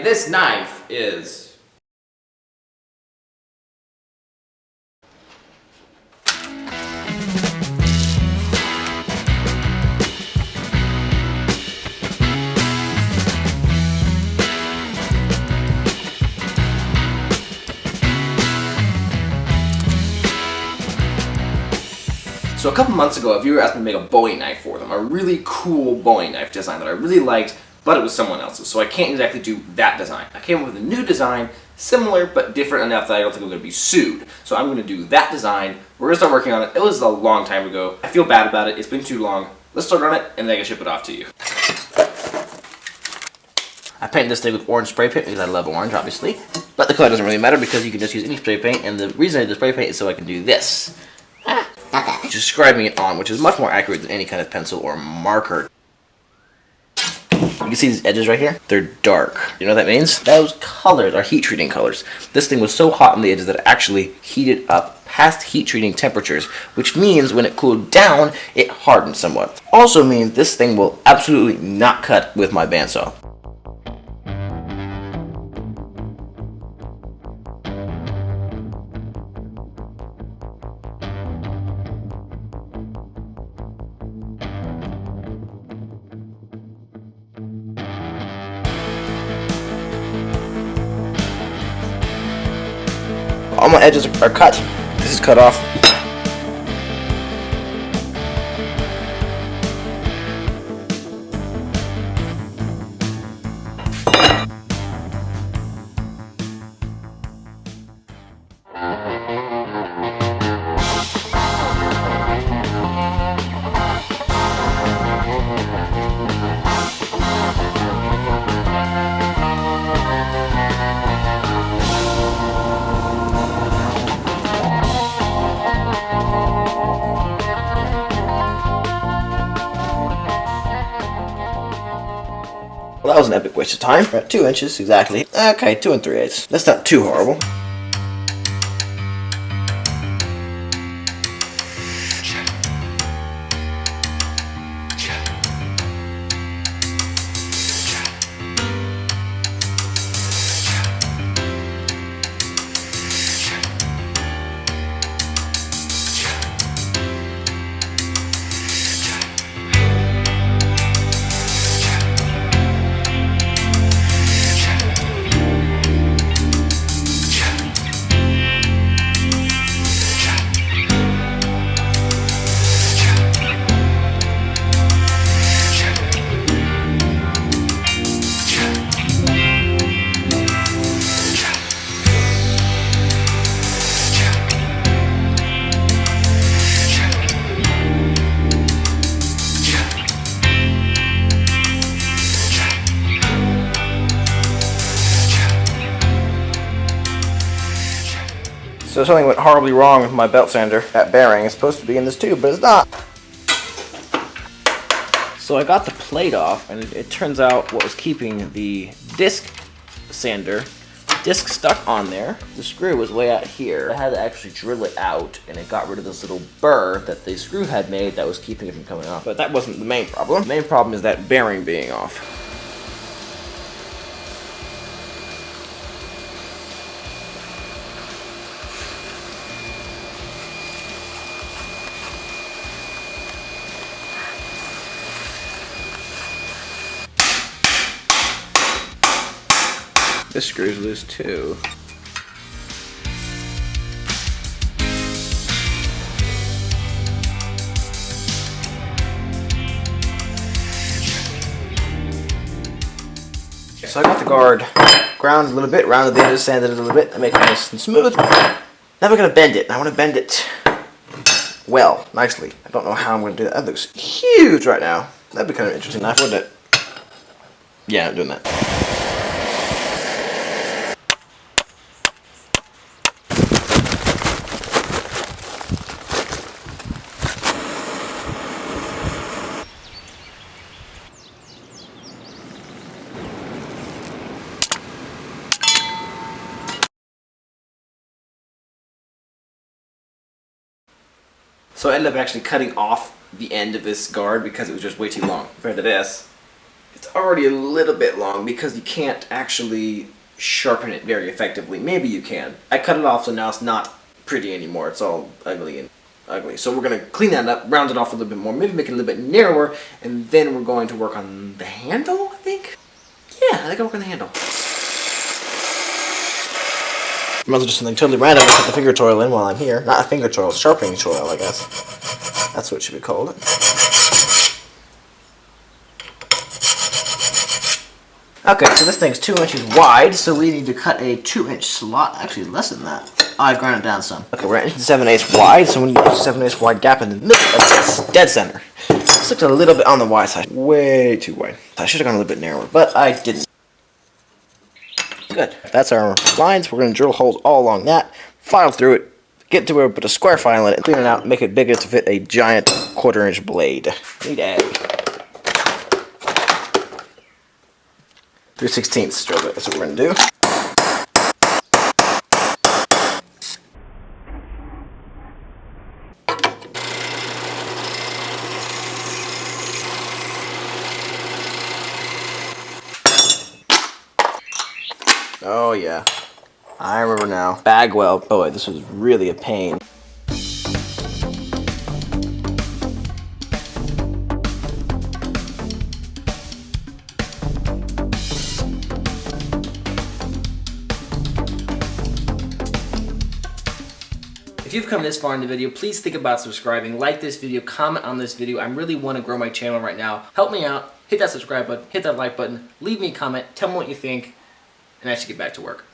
this knife is... So a couple months ago, a viewer asked me to make a Bowie knife for them, a really cool Bowie knife design that I really liked, but it was someone else's, so I can't exactly do that design. I came up with a new design, similar but different enough that I don't think I'm going to be sued. So I'm going to do that design. We're going to start working on it. It was a long time ago. I feel bad about it. It's been too long. Let's start on it, and then I can ship it off to you. I painted this thing with orange spray paint because I love orange, obviously. But the color doesn't really matter because you can just use any spray paint, and the reason I did the spray paint is so I can do this. Just scribing it on, which is much more accurate than any kind of pencil or marker. You can see these edges right here? They're dark. You know what that means? Those colors are heat treating colors. This thing was so hot on the edges that it actually heated up past heat treating temperatures, which means when it cooled down, it hardened somewhat. Also means this thing will absolutely not cut with my bandsaw. All my edges are cut. This is cut off. Well, that was an epic waste of time. We're at 2 inches exactly. Okay, 2 3/8. That's not too horrible. So something went horribly wrong with my belt sander. That bearing is supposed to be in this tube, but it's not. So I got the plate off, and it turns out what was keeping the disc sander disc stuck on there, the screw was way out here. I had to actually drill it out, and it got rid of this little burr that the screw had made that was keeping it from coming off. But that wasn't the main problem. The main problem is that bearing being off. This screw's loose too. So I got the guard ground a little bit, rounded the edges, sanded it a little bit to make it nice and smooth. Now we're going to bend it. I want to bend it well, nicely. I don't know how I'm going to do that. That looks huge right now. That'd be kind of interesting knife, wouldn't it? Yeah, I'm doing that. So I ended up actually cutting off the end of this guard because it was just way too long. Compared to this, it's It's already a little bit long because you can't actually sharpen it very effectively. Maybe you can. I cut it off, so now it's not pretty anymore. It's all ugly and ugly. So we're going to clean that up, round it off a little bit more, maybe make it a little bit narrower, and then we're going to work on the handle, I think? Yeah, I think I'll work on the handle. I might as well do something totally random and put the finger toil in while I'm here. Not a finger toil, sharpening toil, I guess. That's what it should be called. Okay, so this thing's 2 inches wide, so we need to cut a 2-inch slot. Actually, less than that. Oh, I've ground it down some. Okay, we're at 7/8 wide, so we need a 7/8 wide gap in the middle of this, dead center. This looks a little bit on the wide side. Way too wide. I should have gone a little bit narrower, but I didn't. Good. That's our lines. We're going to drill holes all along that, file through it, get to where we put a square file in it, clean it out, make it bigger to fit a giant 1/4-inch blade. Need egg. 3/16 drill bit. That's what we're going to do. Oh yeah, I remember now. Bagwell, boy, this was really a pain. If you've come this far in the video, please think about subscribing, like this video, comment on this video. I really want to grow my channel right now. Help me out, hit that subscribe button, hit that like button, leave me a comment, tell me what you think, and I should get back to work.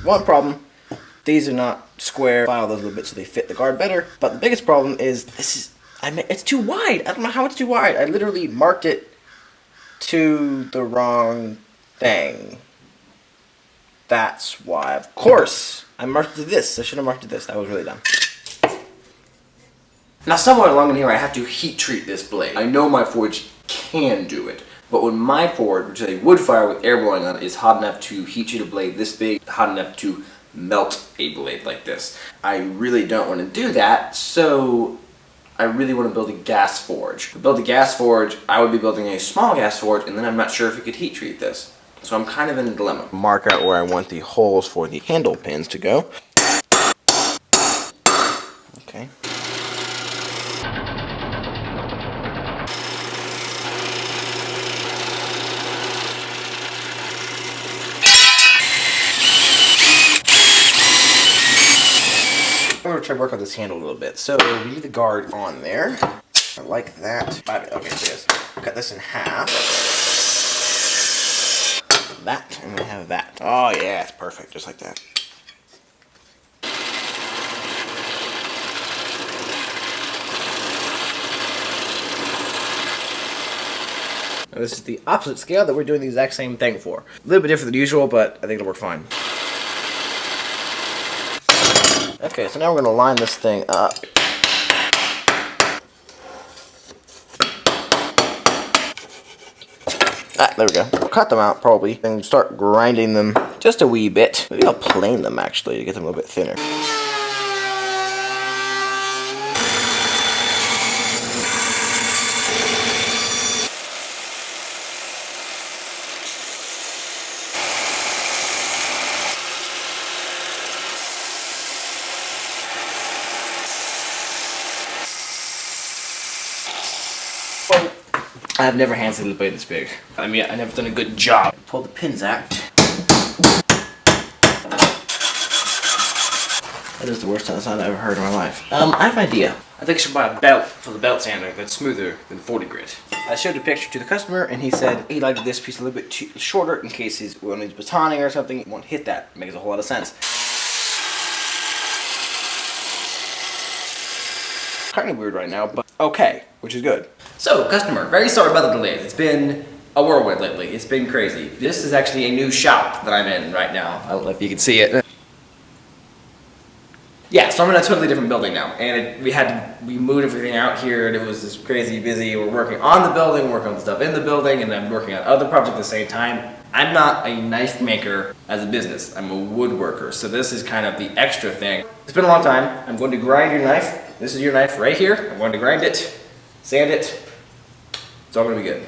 One problem, these are not square. File those little bits so they fit the guard better. But the biggest problem is it's too wide. I don't know how it's too wide. I literally marked it to the wrong thing. That's why, of course, I marked it to this. I should have marked it to this. That was really dumb. Now somewhere along in here I have to heat treat this blade. I know my forge can do it. But when my forge, which is a wood fire with air blowing on it, is hot enough to heat treat a blade this big, hot enough to melt a blade like this. I really don't want to do that, so I really want to build a gas forge. To build a gas forge, I would be building a small gas forge, and then I'm not sure if we could heat treat this. So I'm kind of in a dilemma. Mark out where I want the holes for the handle pins to go. Okay. I'm going to try to work on this handle a little bit. So we need the guard on there. I like that. Okay, there it is. Cut this in half. That, and we have that. Oh yeah, it's perfect, just like that. Now, this is the opposite scale that we're doing the exact same thing for. A little bit different than usual, but I think it'll work fine. Okay, so now we're going to line this thing up. There we go. We'll cut them out probably and start grinding them just a wee bit. Maybe I'll plane them actually to get them a little bit thinner. I've never hand seated a blade this big. I mean, I've never done a good job. Pull the pins out. That is the worst sound I've ever heard in my life. I have an idea. I think I should buy a belt for the belt sander that's smoother than 40 grit. I showed a picture to the customer and he said he liked this piece a little bit shorter in case he's when he's batoning or something. He won't hit that. It makes a whole lot of sense. Kind of weird right now, but okay, which is good. So, customer, very sorry about the delays. It's been a whirlwind lately. It's been crazy. This is actually a new shop that I'm in right now. I don't know if you can see it. Yeah, so I'm in a totally different building now, and we moved everything out here, and it was just crazy busy. We're working on the building, working on the stuff in the building, and I'm working on other projects at the same time. I'm not a knife maker as a business. I'm a woodworker, so this is kind of the extra thing. It's been a long time. I'm going to grind your knife. This is your knife right here. I'm going to grind it, sand it. It's all going to be good.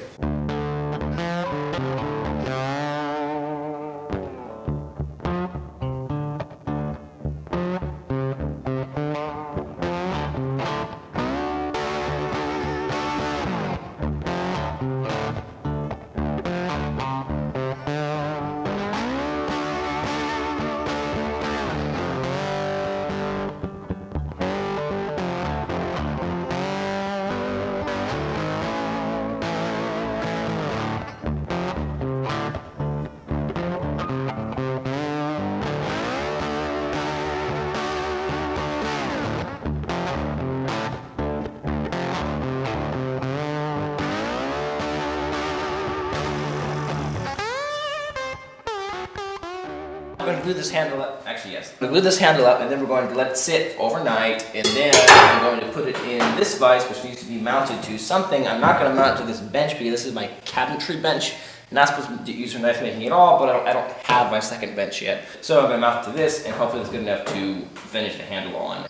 I'm going to glue this handle up, actually yes. I'm going to glue this handle up, and then we're going to let it sit overnight, and then I'm going to put it in this vise, which needs to be mounted to something. I'm not going to mount it to this bench because this is my cabinetry bench. I'm not supposed to use for knife making at all, but I don't have my second bench yet. So I'm going to mount it to this, and hopefully it's good enough to finish the handle on.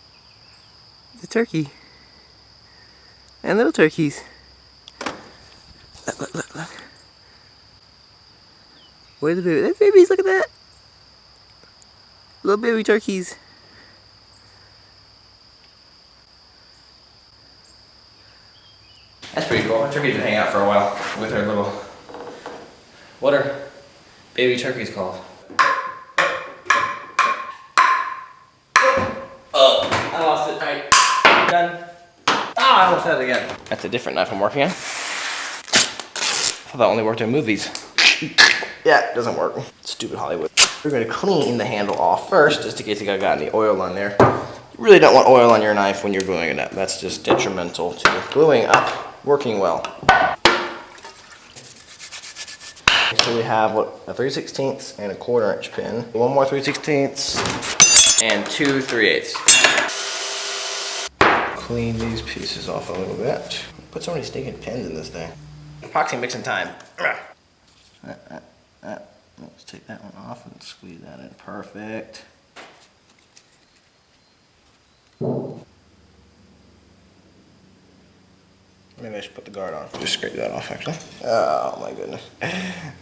It's a turkey. And little turkeys. Look. Where's the baby? There's babies, look at that. Little baby turkeys. That's pretty cool. Turkeys been hanging out for a while with her little... What are baby turkeys called? Oh, I lost it. Alright, done. Ah, I almost had it again. That's a different knife I'm working on. I thought that only worked in movies. Yeah, it doesn't work. Stupid Hollywood. We're going to clean the handle off first, just in case you got any oil on there. You really don't want oil on your knife when you're gluing it up. That's just detrimental to gluing up, working well. So we have, what, a 3/16 and a 1/4 inch pin. One more 3/16 and 2 3/8. Clean these pieces off a little bit. Put so many stinking pins in this thing. Epoxy mixing time. Let's take that one off and squeeze that in. Perfect. Maybe I should put the guard on. Just scrape that off, actually. Oh my goodness.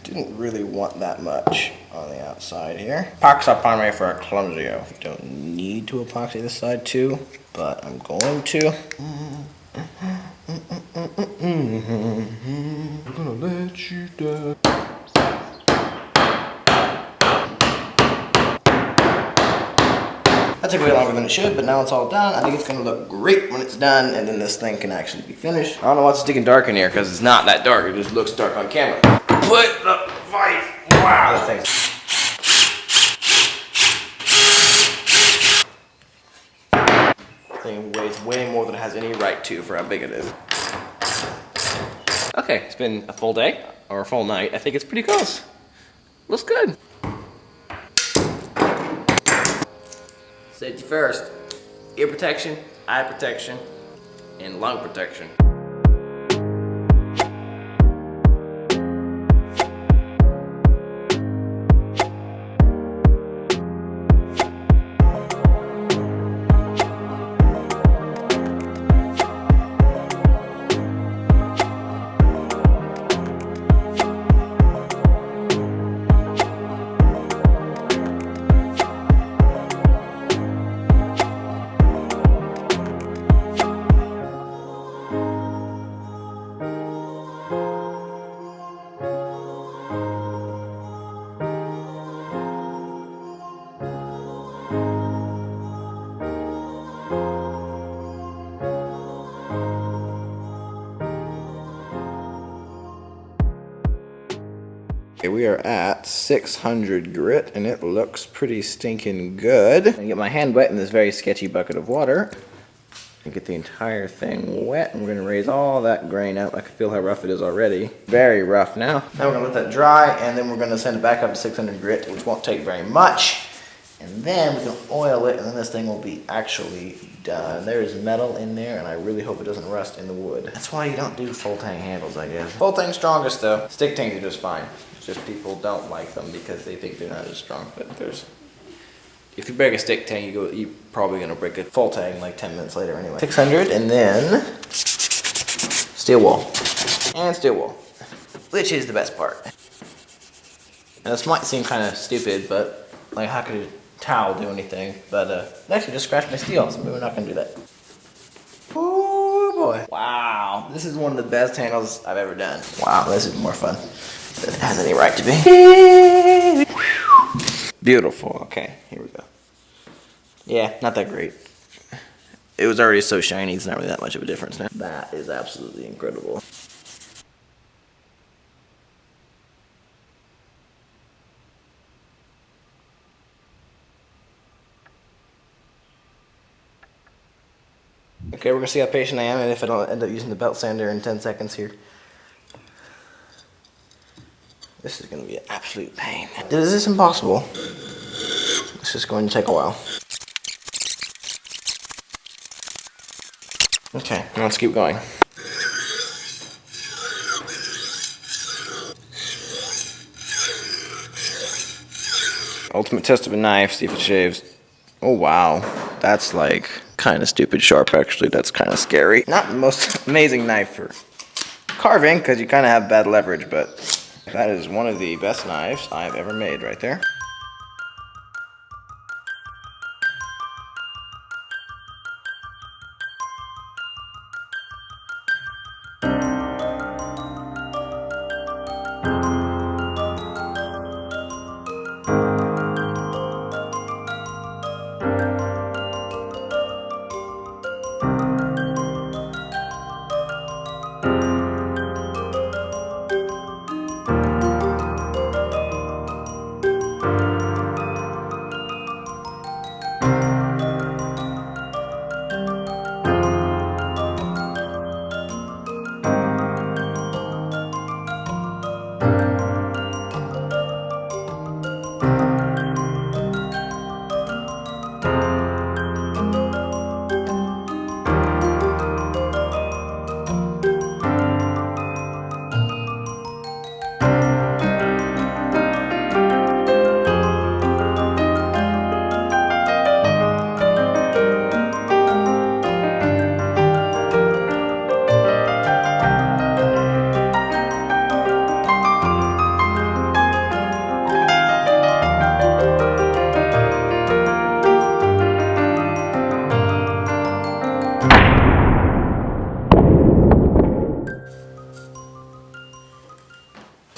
Didn't really want that much on the outside here. Epoxy primary for a clumsio. You don't need to epoxy this side too, but I'm going to. I'm gonna let you down. That took way longer than it should, but now it's all done. I think it's gonna look great when it's done, and then this thing can actually be finished. I don't know what's sticking dark in here, because it's not that dark. It just looks dark on camera. Put the vice. Wow, that thing's... thing weighs way more than it has any right to for how big it is. Okay, it's been a full day, or a full night. I think it's pretty close. Looks good. Safety first. Ear protection, eye protection, and lung protection. Okay, we are at 600 grit, and it looks pretty stinking good. I'm gonna get my hand wet in this very sketchy bucket of water and get the entire thing wet. And we're gonna raise all that grain out. I can feel how rough it is already. Very rough now. Now we're gonna let that dry, and then we're gonna send it back up to 600 grit, which won't take very much. And then we can oil it, and then this thing will be actually done. There's metal in there, and I really hope it doesn't rust in the wood. That's why you don't do full tang handles, I guess. Full tang's strongest though. Stick tangs are just fine. It's just people don't like them because they think they're not as strong. But if you break a stick tang, you're probably gonna break a full tang like 10 minutes later anyway. 600, and then steel wool. And steel wool, which is the best part. And this might seem kind of stupid, but like how could a towel do anything? But it actually just scratched my steel, so maybe we're not gonna do that. Oh boy. Wow, this is one of the best handles I've ever done. Wow, this is more fun than it has any right to be. Beautiful, okay, here we go. Yeah, not that great. It was already so shiny, it's not really that much of a difference now. That is absolutely incredible. Okay, we're gonna see how patient I am and if I don't end up using the belt sander in 10 seconds here. This is gonna be an absolute pain. Is this impossible? This is going to take a while. Okay, let's keep going. Ultimate test of a knife, see if it shaves. Oh wow, that's like kind of stupid sharp actually. That's kind of scary. Not the most amazing knife for carving because you kind of have bad leverage, but that is one of the best knives I've ever made right there.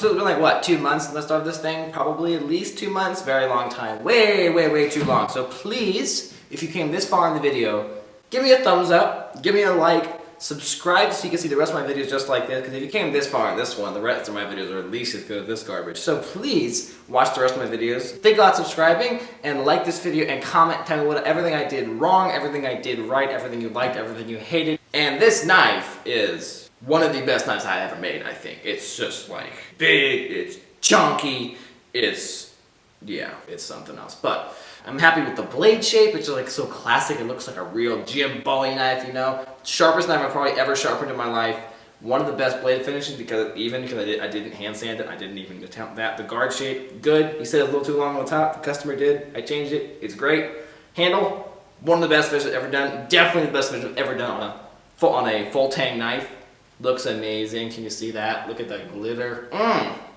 So it's been like, what, 2 months since I started this thing? Probably at least 2 months. Very long time. Way, way, way too long. So please, if you came this far in the video, give me a thumbs up, give me a like, subscribe so you can see the rest of my videos just like this, because if you came this far in this one, the rest of my videos are at least as good as this garbage. So please, watch the rest of my videos. Think about subscribing, and like this video, and comment, tell me everything I did wrong, everything I did right, everything you liked, everything you hated. And this knife is one of the best knives I ever made, I think. It's just like big, it's chunky, yeah, it's something else. But I'm happy with the blade shape. It's just like so classic. It looks like a real Jim Bowie knife, you know. Sharpest knife I've probably ever sharpened in my life. One of the best blade finishes because I didn't hand sand it. I didn't even attempt that. The guard shape, good. He said it was a little too long on the top. The customer did. I changed it. It's great. Handle, one of the best finishes I've ever done. Definitely the best finish I've ever done on a full tang knife. Looks amazing. Can you see that? Look at that glitter.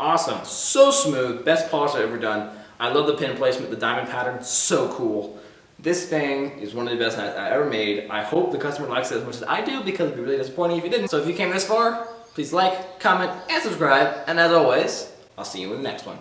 Awesome. So smooth. Best polish I've ever done. I love the pin placement, the diamond pattern. So cool. This thing is one of the best knives I ever made. I hope the customer likes it as much as I do because it'd be really disappointing if you didn't. So if you came this far, please like, comment, and subscribe. And as always, I'll see you in the next one.